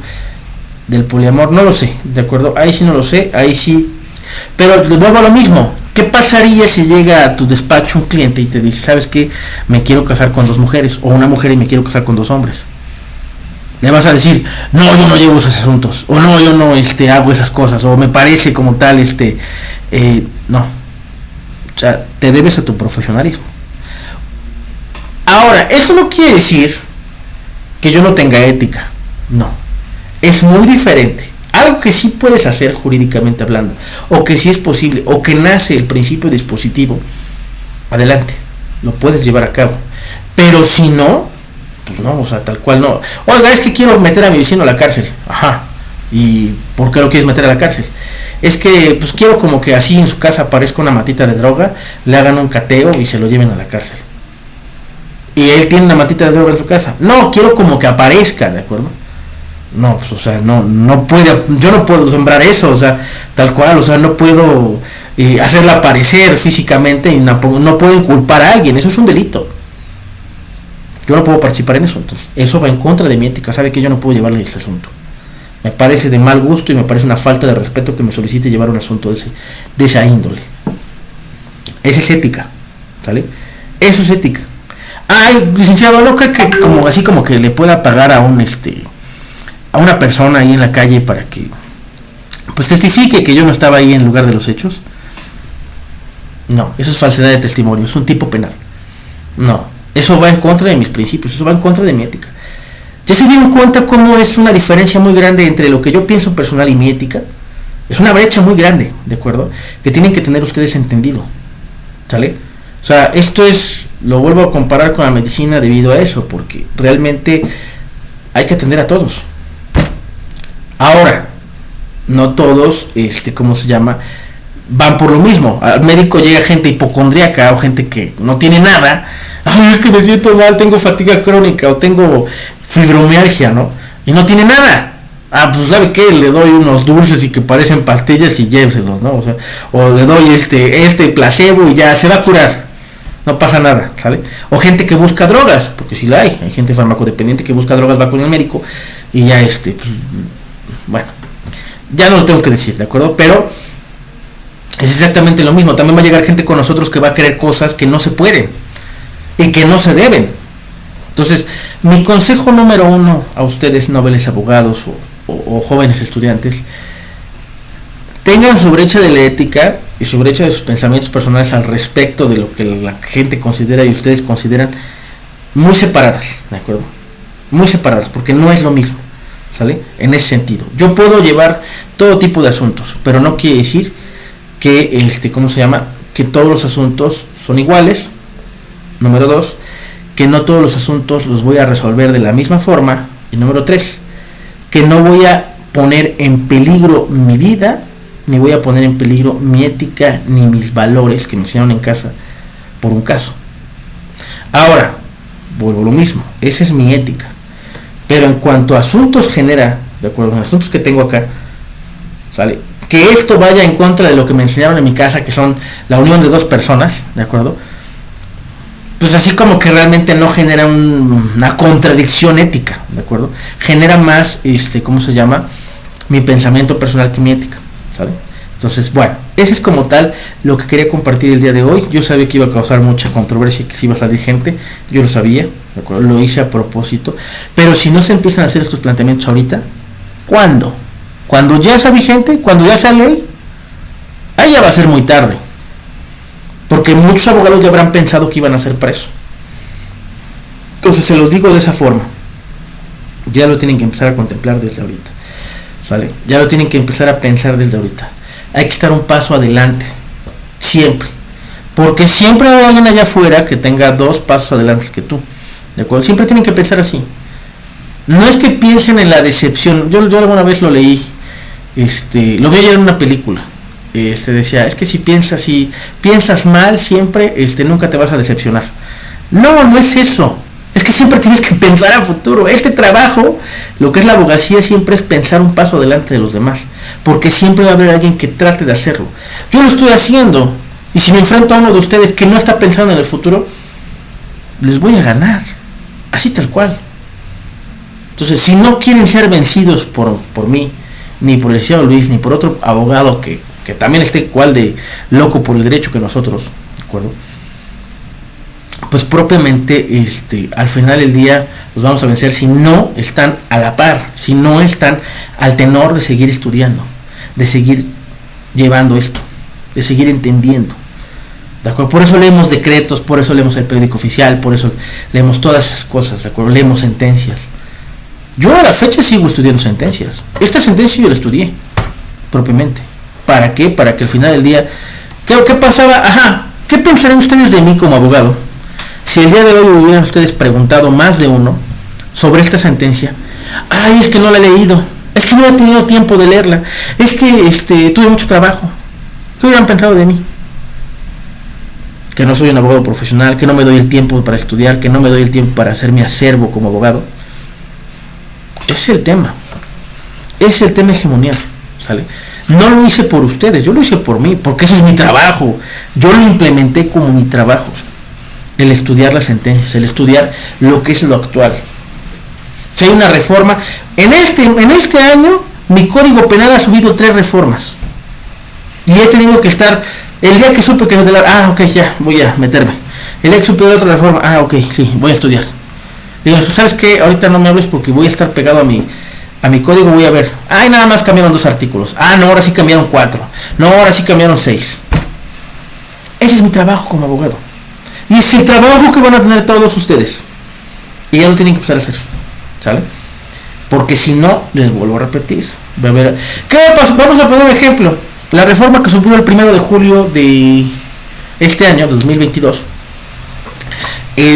del poliamor, no lo sé, de acuerdo, ahí sí no lo sé, ahí sí, pero les vuelvo a lo mismo. ¿Qué pasaría si llega a tu despacho un cliente y te dice, ¿sabes qué? Me quiero casar con 2 mujeres, o una mujer y me quiero casar con 2 hombres? Le vas a decir, no, yo no llevo esos asuntos, o no, yo no hago esas cosas, o me parece como tal, no, o sea, te debes a tu profesionalismo. Ahora, eso no quiere decir que yo no tenga ética, no, es muy diferente. Algo que sí puedes hacer jurídicamente hablando, o que sí es posible, o que nace el principio dispositivo, adelante, lo puedes llevar a cabo. Pero si no, pues no, o sea, tal cual no. Oiga, es que quiero meter a mi vecino a la cárcel. Ajá, ¿y por qué lo quieres meter a la cárcel? Es que pues quiero como que así en su casa aparezca una matita de droga, le hagan un cateo y se lo lleven a la cárcel. Y él tiene una matita de droga en su casa. No, quiero como que aparezca, ¿de acuerdo? No, pues, o sea, no puede, yo no puedo sembrar eso, o sea, tal cual, o sea, no puedo hacerla aparecer físicamente y no puedo inculpar a alguien, eso es un delito. Yo no puedo participar en eso, entonces, eso va en contra de mi ética, sabe que yo no puedo llevarle este asunto. Me parece de mal gusto y me parece una falta de respeto que me solicite llevar un asunto de esa índole. Esa es ética, ¿sale? Eso es ética. Ay, licenciado, ¿no cree que como así como que le pueda pagar a una persona ahí en la calle para que pues testifique que yo no estaba ahí en lugar de los hechos? No, eso es falsedad de testimonio, es un tipo penal. No, eso va en contra de mis principios, eso va en contra de mi ética. ¿Ya se dieron cuenta cómo es una diferencia muy grande entre lo que yo pienso personal y mi ética? Es una brecha muy grande, ¿de acuerdo? Que tienen que tener ustedes entendido, ¿sale? O sea, esto es, lo vuelvo a comparar con la medicina debido a eso, porque realmente hay que atender a todos. Ahora, no todos, ¿cómo se llama? Van por lo mismo. Al médico llega gente hipocondríaca o gente que no tiene nada. Ay, es que me siento mal, tengo fatiga crónica o tengo fibromialgia, ¿no? Y no tiene nada. Pues ¿sabe qué? Le doy unos dulces y que parecen pastillas y lléveselos, ¿no? O sea, o le doy este placebo y ya se va a curar. No pasa nada, ¿sale? O gente que busca drogas, porque sí la hay gente farmacodependiente que busca drogas, va con el médico y ya pues, bueno, ya no lo tengo que decir, ¿de acuerdo? Pero es exactamente lo mismo. También va a llegar gente con nosotros que va a querer cosas que no se pueden y que no se deben. Entonces, mi consejo número 1 a ustedes, nobles abogados o jóvenes estudiantes, tengan su brecha de la ética y su brecha de sus pensamientos personales al respecto de lo que la gente considera y ustedes consideran muy separadas, ¿de acuerdo? Muy separadas, porque no es lo mismo, ¿sale? En ese sentido, yo puedo llevar todo tipo de asuntos, pero no quiere decir que, ¿cómo se llama? Que todos los asuntos son iguales. Número 2, que no todos los asuntos los voy a resolver de la misma forma. Y número 3, que no voy a poner en peligro mi vida, ni voy a poner en peligro mi ética, ni mis valores que me enseñaron en casa por un caso. Ahora, vuelvo a lo mismo, esa es mi ética. Pero en cuanto a asuntos genera, de acuerdo, los asuntos que tengo acá, ¿sale? Que esto vaya en contra de lo que me enseñaron en mi casa, que son la unión de dos personas, ¿de acuerdo? Pues así como que realmente no genera una contradicción ética, ¿de acuerdo? Genera más, ¿cómo se llama? Mi pensamiento personal que mi ética, ¿sale? Entonces, bueno, ese es como tal lo que quería compartir el día de hoy. Yo sabía que iba a causar mucha controversia y que se iba a salir gente, yo lo sabía, ¿de acuerdo? Lo hice a propósito, pero si no se empiezan a hacer estos planteamientos ahorita, ¿cuándo? Cuando ya sea vigente, cuando ya sea ley, ahí ya va a ser muy tarde. Porque muchos abogados ya habrán pensado que iban a ser presos. Entonces se los digo de esa forma. Ya lo tienen que empezar a contemplar desde ahorita, ¿vale? Ya lo tienen que empezar a pensar desde ahorita. Hay que estar un paso adelante, siempre. Porque siempre hay alguien allá afuera que tenga 2 pasos adelante que tú, ¿de acuerdo? Siempre tienen que pensar así. No es que piensen en la decepción. Yo alguna vez lo leí, lo vi ayer en una película. Decía, es que si piensas mal siempre, nunca te vas a decepcionar. No es eso. Es que siempre tienes que pensar a futuro. Este trabajo, lo que es la abogacía, siempre es pensar un paso adelante de los demás, porque siempre va a haber alguien que trate de hacerlo. Yo lo estoy haciendo, y si me enfrento a uno de ustedes que no está pensando en el futuro, les voy a ganar, así tal cual. Entonces, si no quieren ser vencidos por mí, ni por el licenciado Luis, ni por otro abogado que también esté igual de loco por el derecho que nosotros, ¿de acuerdo? Pues propiamente al final del día los vamos a vencer si no están a la par, si no están al tenor de seguir estudiando, de seguir llevando esto, de seguir entendiendo, ¿de acuerdo? Por eso leemos decretos, por eso leemos el periódico oficial, por eso leemos todas esas cosas, ¿de acuerdo? Leemos sentencias. Yo a la fecha sigo estudiando sentencias. Esta sentencia yo la estudié propiamente. ¿Para qué? Para que al final del día, ¿qué pasaba? Ajá, ¿qué pensarían ustedes de mí como abogado si el día de hoy hubieran ustedes preguntado más de uno sobre esta sentencia? Ay, es que no la he leído, es que no he tenido tiempo de leerla, es que tuve mucho trabajo. ¿Qué hubieran pensado de mí? Que no soy un abogado profesional, que no me doy el tiempo para estudiar, que no me doy el tiempo para hacer mi acervo como abogado. Ese es el tema. Ese es el tema hegemonial, ¿sale? No lo hice por ustedes, yo lo hice por mí, porque ese es mi trabajo. Yo lo implementé como mi trabajo. El estudiar las sentencias, el estudiar lo que es lo actual. Si hay una reforma, en este año mi código penal ha subido 3 reformas. Y he tenido que estar, el día que supe que me ok, ya, voy a meterme. El día que supe de otra reforma, ok, sí, voy a estudiar. Digo, ¿sabes qué? Ahorita no me hables porque voy a estar pegado a mi código, voy a ver. Ay, nada más cambiaron 2 artículos. Ah, no, ahora sí cambiaron 4. No, ahora sí cambiaron 6. Ese es mi trabajo como abogado. Y es el trabajo que van a tener todos ustedes. Y ya lo tienen que empezar a hacer, ¿sale? Porque si no, les vuelvo a repetir. Va a ver, ¿qué va a pasar? Vamos a poner un ejemplo. La reforma que subió el 1 de julio de este año, 2022.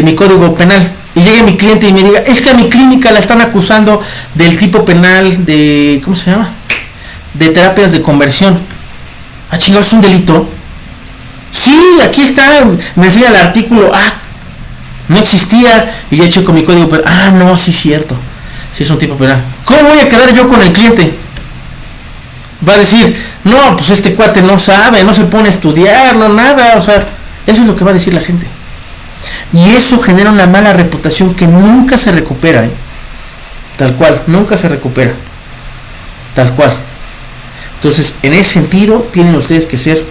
Mi código penal. Y llegue mi cliente y me diga, es que a mi clínica la están acusando del tipo penal de, ¿cómo se llama? De terapias de conversión. Ah, chino, ¿es un delito? Sí, aquí está, me enseña el artículo, no existía, y ya checo mi código penal, no, sí es cierto, sí es un tipo penal. ¿Cómo voy a quedar yo con el cliente? Va a decir, no, pues este cuate no sabe, no se pone a estudiar, no nada, o sea, eso es lo que va a decir la gente. Y eso genera una mala reputación que nunca se recupera, tal cual, nunca se recupera, tal cual. Entonces, en ese sentido, tienen ustedes que ser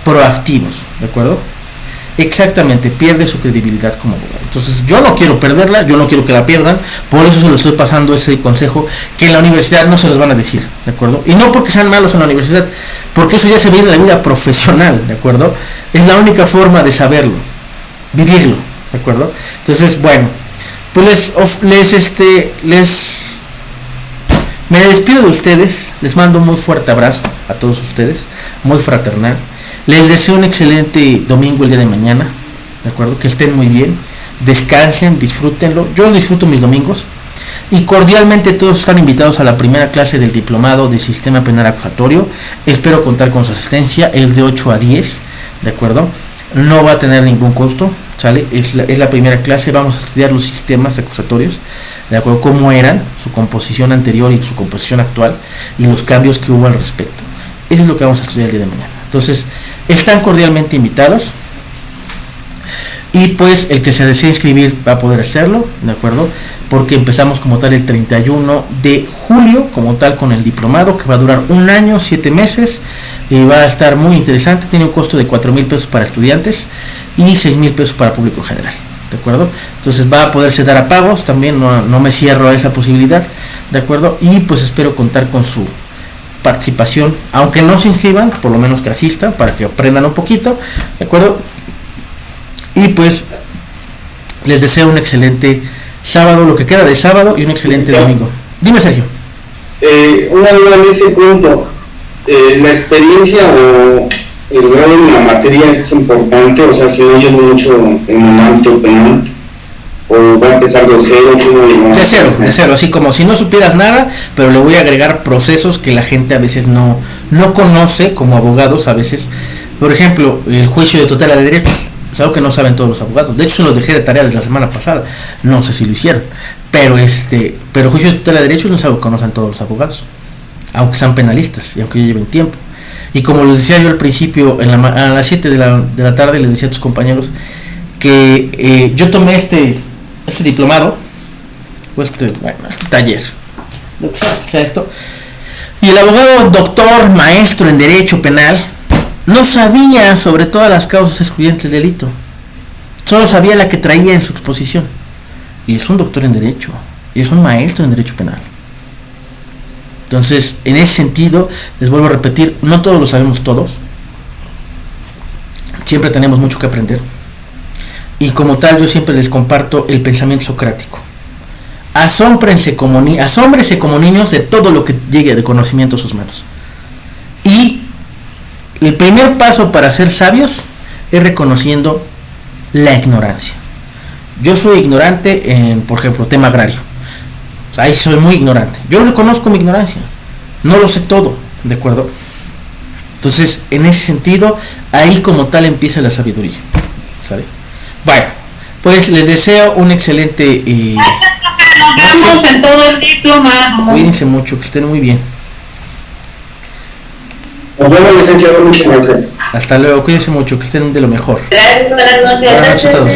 proactivos, ¿de acuerdo? Exactamente, pierde su credibilidad como abogado. Entonces, yo no quiero perderla, yo no quiero que la pierdan, por eso se los estoy pasando ese consejo que en la universidad no se los van a decir, ¿de acuerdo? Y no porque sean malos en la universidad, porque eso ya se viene en la vida profesional, ¿de acuerdo? Es la única forma de saberlo, vivirlo, ¿de acuerdo? Entonces, bueno, pues me despido de ustedes, les mando un muy fuerte abrazo a todos ustedes, muy fraternal. Les deseo un excelente domingo el día de mañana, ¿de acuerdo? Que estén muy bien, descansen, disfrútenlo. Yo disfruto mis domingos y cordialmente todos están invitados a la primera clase del diplomado de Sistema Penal Acusatorio. Espero contar con su asistencia, es de 8 a 10, ¿de acuerdo? No va a tener ningún costo, ¿sale? Es la primera clase, vamos a estudiar los sistemas acusatorios, de acuerdo, cómo eran, su composición anterior y su composición actual y los cambios que hubo al respecto. Eso es lo que vamos a estudiar el día de mañana. Entonces, están cordialmente invitados y pues el que se desee inscribir va a poder hacerlo, ¿de acuerdo? Porque empezamos como tal el 31 de julio, como tal, con el diplomado, que va a durar 1 año, 7 meses, y va a estar muy interesante. Tiene un costo de 4,000 pesos para estudiantes y 6,000 pesos para público general, ¿de acuerdo? Entonces va a poderse dar a pagos, también no me cierro a esa posibilidad, ¿de acuerdo? Y pues espero contar con su participación, aunque no se inscriban, por lo menos que asistan para que aprendan un poquito, ¿de acuerdo? Y pues les deseo un excelente sábado, lo que queda de sábado, y un excelente domingo. Dime, Sergio. Una duda en ese punto, la experiencia o el grado en la materia es importante, o sea, si no llevo mucho en el ámbito penal, o va a empezar de cero. De cero, así como si no supieras nada, pero le voy a agregar procesos que la gente a veces no conoce como abogados a veces. Por ejemplo, el juicio de tutela de derechos, es algo que no saben todos los abogados. De hecho, se los dejé de tarea desde la semana pasada, no sé si lo hicieron, pero el juicio de tutela de derechos no es algo que conocen todos los abogados, aunque sean penalistas y aunque ya lleven tiempo. Y como les decía yo al principio, a las 7 de la tarde les decía a tus compañeros que yo tomé este diplomado, o este taller, lo que sea esto, y el abogado doctor, maestro en Derecho Penal, no sabía sobre todas las causas excluyentes del delito, solo sabía la que traía en su exposición, y es un doctor en Derecho, y es un maestro en Derecho Penal. Entonces, en ese sentido, les vuelvo a repetir, no todos lo sabemos todos, siempre tenemos mucho que aprender, y como tal yo siempre les comparto el pensamiento socrático. Asómbrense como niños de todo lo que llegue de conocimiento a sus manos. Y el primer paso para ser sabios es reconociendo la ignorancia. Yo soy ignorante en, por ejemplo, tema agrario. O sea, ahí soy muy ignorante. Yo reconozco mi ignorancia. No lo sé todo, ¿de acuerdo? Entonces, en ese sentido, ahí como tal empieza la sabiduría, ¿sabe? Bueno, pues les deseo un excelente... Nos vemos en todo el diplomado. Cuídense mucho, que estén muy bien. Nos vemos, licenciado, muchas gracias. Hasta luego, cuídense mucho, que estén de lo mejor. Gracias, buenas noches. Buenas noches a todos.